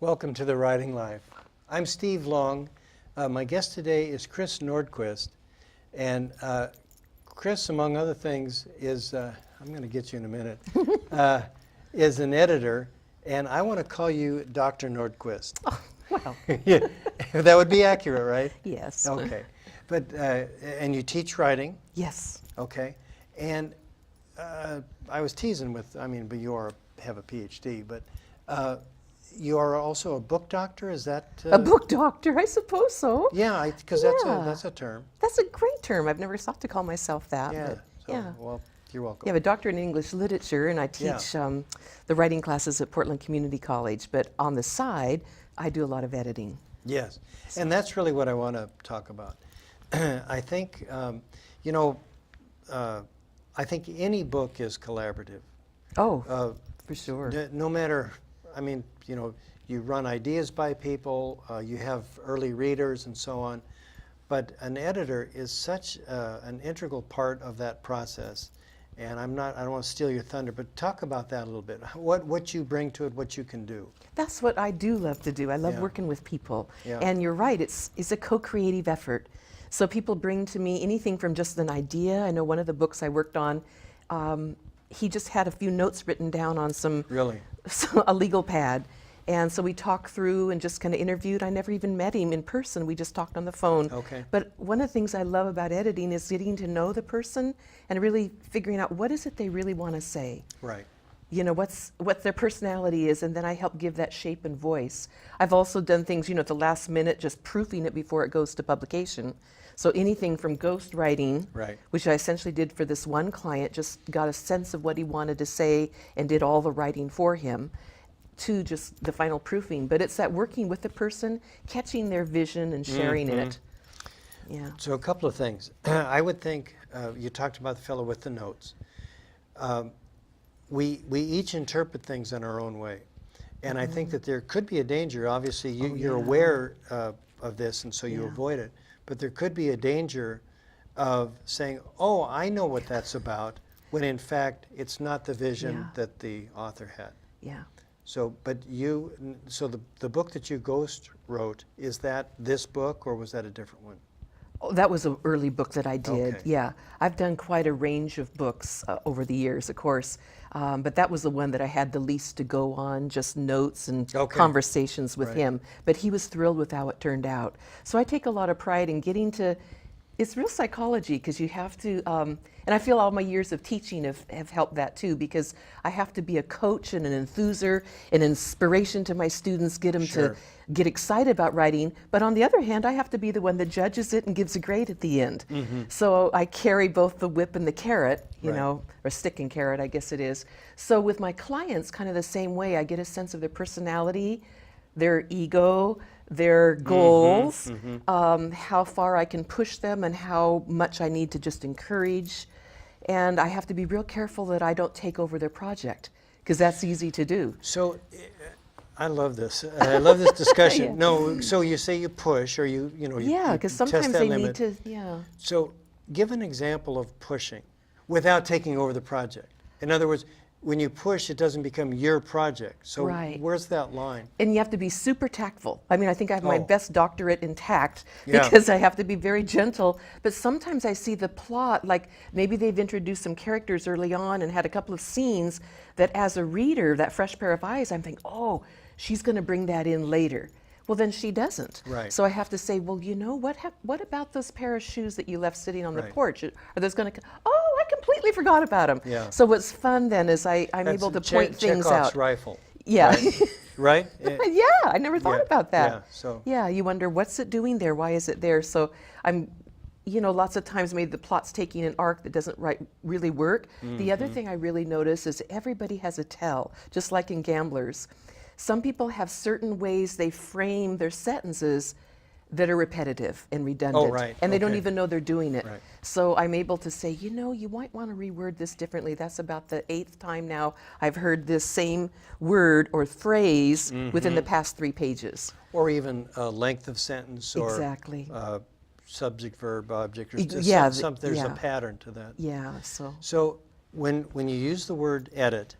Welcome to The Writing Life. I'm Steve Long. My guest today is Chris Nordquist. And Chris, among other things, is, I'm going to get you in a minute, is an editor. And I want to call you Dr. Nordquist. Oh, well. Yeah, that would be accurate, right? Yes. Okay. But, and you teach writing? Yes. Okay. And I was teasing with, but you have a PhD, but you are also a book doctor, is that? A book doctor, I suppose so. Yeah, because Yeah. that's a term. That's a great term. I've never thought to call myself that. Yeah. But So, yeah. well, you're welcome. Yeah, I have a doctorate in English literature, and I Yeah. teach the writing classes at Portland Community College. But on the side, I do a lot of editing. Yes, and that's really what I want to talk about. I think, I think any book is collaborative. Oh, for sure. No matter, you run ideas by people, you have early readers and so on, but an editor is such an integral part of that process. And I don't want to steal your thunder, but talk about that a little bit. What you bring to it, what you can do. That's what I do love to do. I love Yeah. working with people. Yeah. And you're right, it's a co-creative effort. So people bring to me anything from just an idea. I know one of the books I worked on, he just had a few notes written down on Really? a legal pad. And so we talked through and just kind of interviewed. I never even met him in person. We just talked on the phone. Okay. But one of the things I love about editing is getting to know the person and really figuring out what is it they really want to say. Right. You know, what their personality is, and then I help give that shape and voice. I've also done things, at the last minute, just proofing it before it goes to publication. So anything from ghost writing, Right. which I essentially did for this one client, just got a sense of what he wanted to say and did all the writing for him, to just the final proofing. But it's that working with the person, catching their vision and sharing it. Yeah. So a couple of things. I would think, you talked about the fellow with the notes. We each interpret things in our own way. And I think that there could be a danger. Obviously, you're aware of this, and so you avoid it. But there could be a danger of saying, oh, I know what that's about, when in fact, it's not the vision that the author had. Yeah. So, so the book that you ghost wrote, is that this book, or was that a different one? Oh, that was an early book that I did. Okay. Yeah, I've done quite a range of books over the years, of course, but that was the one that I had the least to go on, just notes and conversations with him. But he was thrilled with how it turned out. So I take a lot of pride in getting to. It's real psychology, because you have to, and I feel all my years of teaching have helped that too, because I have to be a coach and an enthuser, an inspiration to my students, get them to get excited about writing. But on the other hand, I have to be the one that judges it and gives a grade at the end. So I carry both the whip and the carrot, or stick and carrot, I guess it is. So with my clients, kind of the same way, I get a sense of their personality, their ego, their goals, how far I can push them and how much I need to just encourage. And I have to be real careful that I don't take over their project, because that's easy to do. So I love this. I love this discussion. No, so you say you push, or you Yeah, because sometimes test that they limit. need to, So give an example of pushing without taking over the project. In other words, when you push, it doesn't become your project. So where's that line? And you have to be super tactful. I mean, I think I have my best doctorate in tact, Yeah. because I have to be very gentle. But sometimes I see the plot, like maybe they've introduced some characters early on and had a couple of scenes that as a reader, that fresh pair of eyes, I'm thinking, oh, she's going to bring that in later. Well, then she doesn't. Right. So I have to say, well, what about those pair of shoes that you left sitting on the porch? Are those going to, oh, I completely forgot about them. Yeah. So what's fun then is I'm That's able to point things Chekhov's out. rifle. Yeah. Right? Yeah, I never thought about that. Yeah, you wonder, what's it doing there? Why is it there? So I'm, lots of times maybe the plot's taking an arc that doesn't really work. The other thing I really notice is everybody has a tell, just like in Gamblers. Some people have certain ways they frame their sentences that are repetitive and redundant. And they don't even know they're doing it. So I'm able to say, you might want to reword this differently. That's about the 8th time now I've heard this same word or phrase within the past 3 pages. Or even length of sentence, or subject, verb, object. Or there's a pattern to that. Yeah. So when you use the word edit,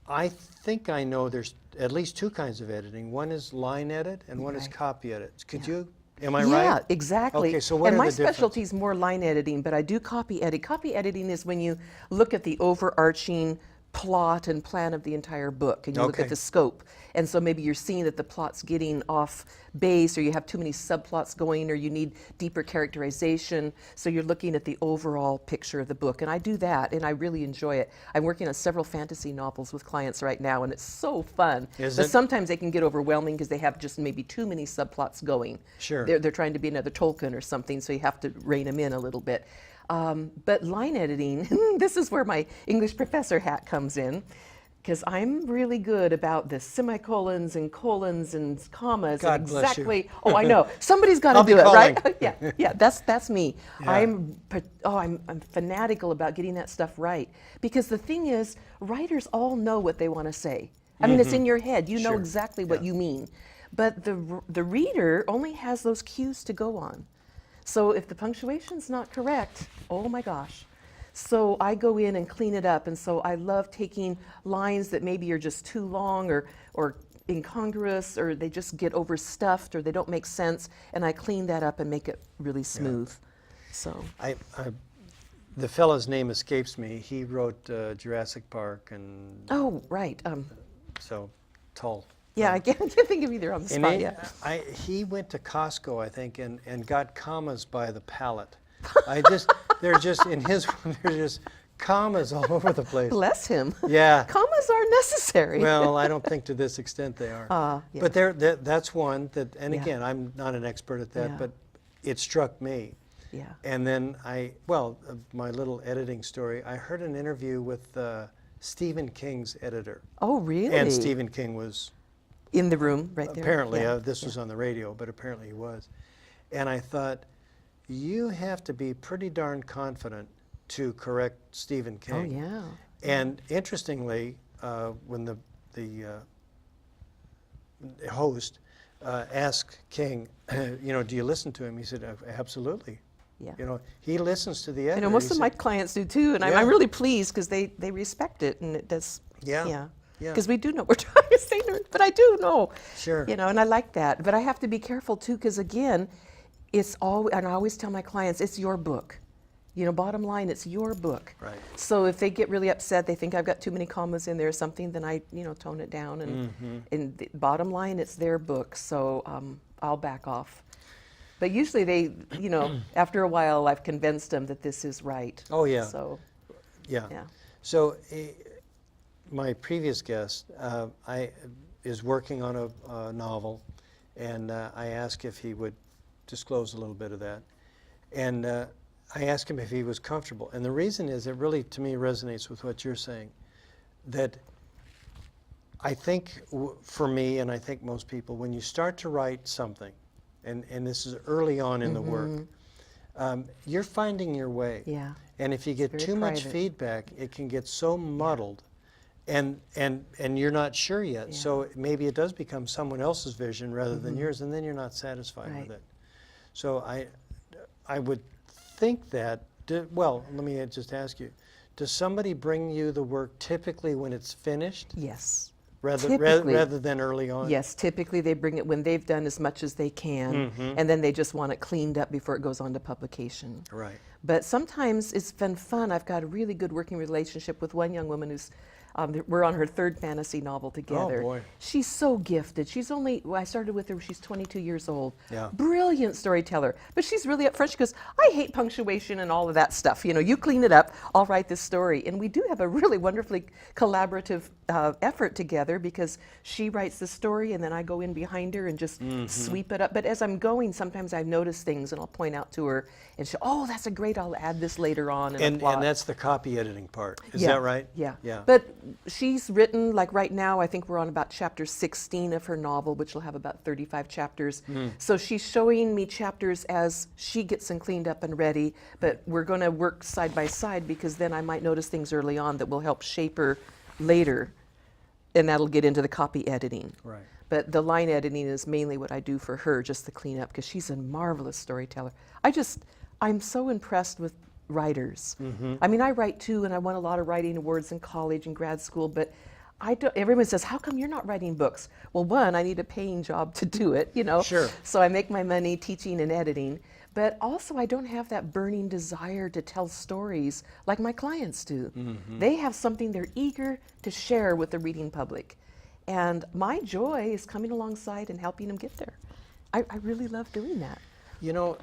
I think I know there's at least two kinds of editing. One is line edit and one is Right. copy edit. Could Yeah. you, am I Yeah, right? exactly. Okay, so what And are my the differences? specialty is more line editing, but I do copy edit. Copy editing is when you look at the overarching plot and plan of the entire book, and you look Okay. at the scope. And so maybe you're seeing that the plot's getting off base, or you have too many subplots going, or you need deeper characterization. So you're looking at the overall picture of the book. And I do that, and I really enjoy it. I'm working on several fantasy novels with clients right now, and it's so fun. Is But it? sometimes they can get overwhelming because they have just maybe too many subplots going. Sure. They're trying to be another Tolkien or something, so you have to rein them in a little bit. But line editing, this is where my English professor hat comes in, because I'm really good about the semicolons and colons and commas. God and bless you. exactly. Oh, I know. Somebody's got to I'll be do it, right? calling. Yeah, that's me. Yeah. I'm fanatical about getting that stuff right, because the thing is, writers all know what they want to say. I mean, it's in your head. You know Sure. exactly what Yeah. you mean. But the reader only has those cues to go on. So if the punctuation's not correct, oh my gosh. So I go in and clean it up. And so I love taking lines that maybe are just too long or incongruous, or they just get overstuffed, or they don't make sense. And I clean that up and make it really smooth. So The fellow's name escapes me. He wrote Jurassic Park, and oh, right. so tall. Yeah, I can't think of either on the And spot. he, Yeah. he went to Costco, I think, and got commas by the pallet. They're just in his, they're just commas all over the place. Bless him. Yeah. Commas are necessary. Well, I don't think to this extent they are. Yeah. But that's one that, and Yeah. again, I'm not an expert at that, Yeah. but it struck me. Yeah. And then my little editing story, I heard an interview with Stephen King's editor. Oh, really? And Stephen King was In the room, right there. apparently, Yeah. this was on the radio, but apparently he was. And I thought, you have to be pretty darn confident to correct Stephen Oh, King. yeah. And interestingly, when the host asked King, do you listen to him? He said, absolutely. Yeah. He listens to the editor. I know most He of my said, clients do too, and Yeah. I'm really pleased because they respect it, and it does. Yeah, Yeah. yeah. Because we do know we're trying to say, but I do know. Sure. And I like that. But I have to be careful too, because again, it's all, and I always tell my clients, it's your book. Bottom line, it's your book. Right. So if they get really upset, they think I've got too many commas in there or something, then I, tone it down. And the bottom line, it's their book. So I'll back off. But usually they, after a while, I've convinced them that this is right. Oh, yeah. So, Yeah. yeah. So my previous guest is working on a novel, and I asked if he would disclose a little bit of that. And I asked him if he was comfortable. And the reason is, it really, to me, resonates with what you're saying, that I think for me, and I think most people, when you start to write something, and this is early on in the work, you're finding your way. Yeah. And if you get very too much private. feedback, it can get so muddled, and you're not sure yet. Yeah. So maybe it does become someone else's vision rather than yours, and then you're not satisfied Right. with it. So I would think that. Well, let me just ask you: does somebody bring you the work typically when it's finished, Yes. rather Typically. than early on? Yes, typically they bring it when they've done as much as they can, and then they just want it cleaned up before it goes on to publication. Right. But sometimes it's been fun. I've got a really good working relationship with one young woman who's, we're on her third fantasy novel together. Oh, boy. She's so gifted. I started with her when she's 22 years old. Yeah. Brilliant storyteller. But she's really upfront. She goes, I hate punctuation and all of that stuff. You clean it up, I'll write this story. And we do have a really wonderfully collaborative effort together, because she writes the story and then I go in behind her and just sweep it up. But as I'm going, sometimes I notice things and I'll point out to her and she'll, oh, that's a great, I'll add this later on. And plot. that's the copy editing part. Is Yeah, that right? Yeah. Yeah. But she's written, like right now, I think we're on about chapter 16 of her novel, which will have about 35 chapters. So she's showing me chapters as she gets them cleaned up and ready, but we're going to work side by side, because then I might notice things early on that will help shape her later, and that'll get into the copy editing. Right. But the line editing is mainly what I do for her, just the cleanup, because she's a marvelous storyteller. I'm so impressed with writers. I mean, I write too, and I won a lot of writing awards in college and grad school, but Everyone says, how come you're not writing books? Well, one, I need a paying job to do it, you know. Sure. So I make my money teaching and editing. But also, I don't have that burning desire to tell stories like my clients do. Mm-hmm. They have something they're eager to share with the reading public. And my joy is coming alongside and helping them get there. I really love doing that. You know,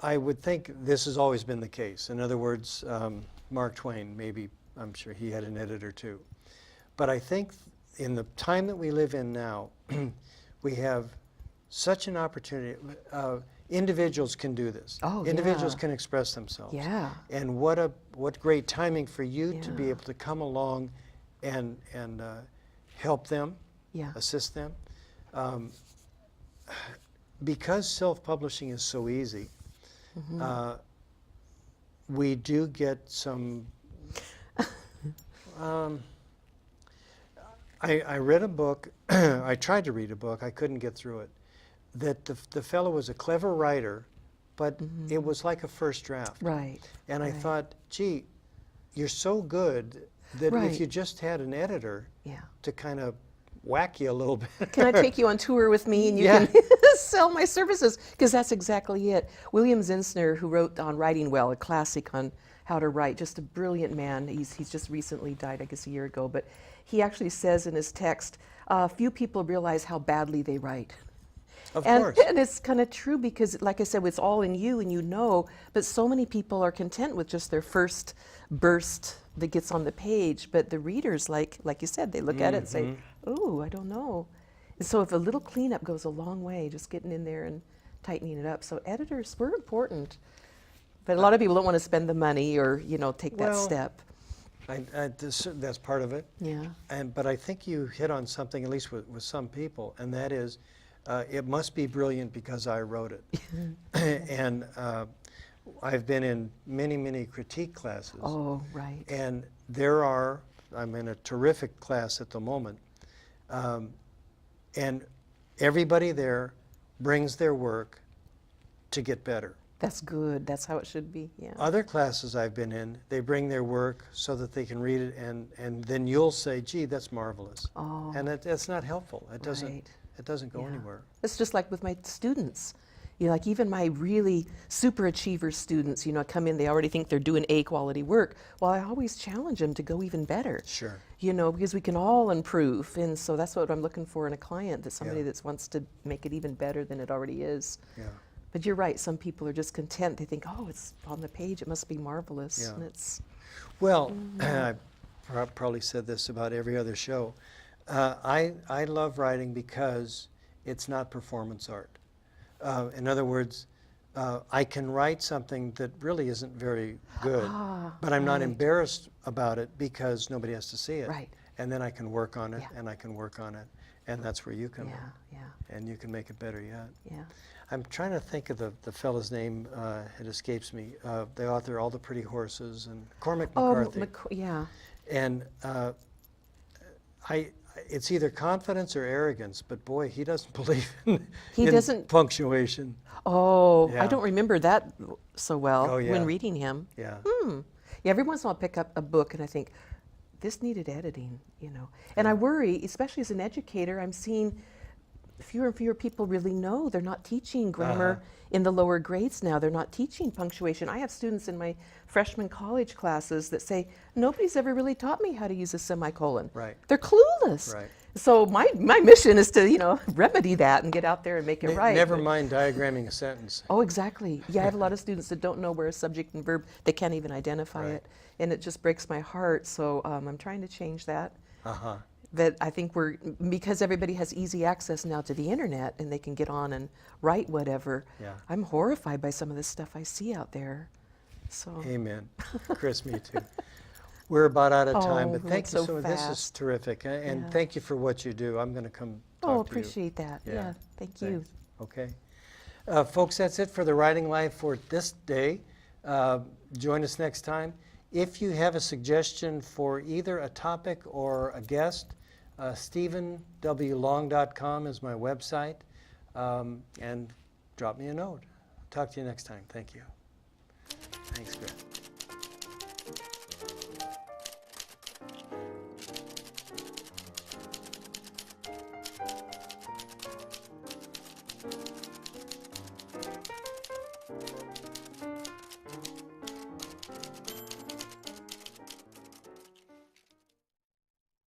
I would think this has always been the case. In other words, Mark Twain, maybe, I'm sure he had an editor too. But I think in the time that we live in now, we have such an opportunity. Individuals can do this. Oh, Individuals yeah. can express themselves. Yeah. And what great timing for you to be Yeah. able to come along and help them, Yeah. assist them. Because self-publishing is so easy, we do get some. I read a book. I tried to read a book. I couldn't get through it. That the fellow was a clever writer, but it was like a first draft. Right. And I right. thought, gee, you're so good that Right. if you just had an editor Yeah. to kind of whack you a little bit. Can I take you on tour with me and you Yeah. can sell my services? Because that's exactly it. William Zinsner, who wrote on Writing Well, a classic on how to write, just a brilliant man. He's just recently died, I guess a year ago, but he actually says in his text, few people realize how badly they write. Of course. And it's kind of true because, like I said, it's all in you and you know, but so many people are content with just their first burst that gets on the page. But the readers, like you said, they look at it and say, oh, I don't know. And so if a little cleanup goes a long way, just getting in there and tightening it up. So editors, we're important. But a lot of people don't want to spend the money or, take that Well, step. That's part of it. Yeah. But I think you hit on something, at least with some people, and that is, it must be brilliant because I wrote it. And I've been in many, many critique classes. Oh, right. And I'm in a terrific class at the moment, and everybody there brings their work to get better. That's good. That's how it should be. Yeah. Other classes I've been in, they bring their work so that they can read it, and then you'll say, gee, that's marvelous. Oh. And that's not helpful. It doesn't, Right. it doesn't go Yeah. anywhere. It's just like with my students. Like even my really super achiever students, come in, they already think they're doing A quality work. Well, I always challenge them to go even better. Sure. Because we can all improve. And so that's what I'm looking for in a client, that somebody Yeah. that wants to make it even better than it already is. Yeah. But you're right, some people are just content. They think, oh, it's on the page, it must be marvelous. Yeah. And it's, Well, I probably said this about every other show. I love writing because it's not performance art. In other words, I can write something that really isn't very good, but I'm not right. embarrassed about it because nobody has to see it. Right. And then I can work on it, Yeah. and I can work on it, and that's where you come yeah, in, yeah, and you can make it better yet. yeah. I'm trying to think of the fellow's name. It escapes me. The author, All the Pretty Horses, and Cormac McCarthy. Yeah. And it's either confidence or arrogance, but boy, he doesn't believe in, He in doesn't- punctuation. Oh, Yeah. I don't remember that so well Oh, yeah. when reading him. Yeah. Yeah, every once in a while I'll pick up a book and I think, this needed editing, And I worry, especially as an educator, I'm seeing fewer and fewer people really know. They're not teaching grammar in the lower grades now. They're not teaching punctuation. I have students in my freshman college classes that say, nobody's ever really taught me how to use a semicolon. Right. They're clueless. Right. So my mission is to, remedy that and get out there and make it right. Never But- mind diagramming a sentence. Oh, exactly. Yeah, I have a lot of students that don't know where a subject and verb, they can't even identify Right. it. And it just breaks my heart. So I'm trying to change that. Uh-huh. That I think because everybody has easy access now to the internet and they can get on and write whatever. Yeah. I'm horrified by some of the stuff I see out there. So Amen. Chris, me too. We're about out of time, Oh, but we thank went you so so much. This is fast. terrific, and Yeah. thank you for what you do. I'm going to come talk to you. appreciate that. Yeah, thank you. Thanks. Okay. Folks, that's it for the Writing Life for this day. Join us next time. If you have a suggestion for either a topic or a guest, StephenWLong.com is my website, and drop me a note. Talk to you next time. Thank you. Thanks, Chris.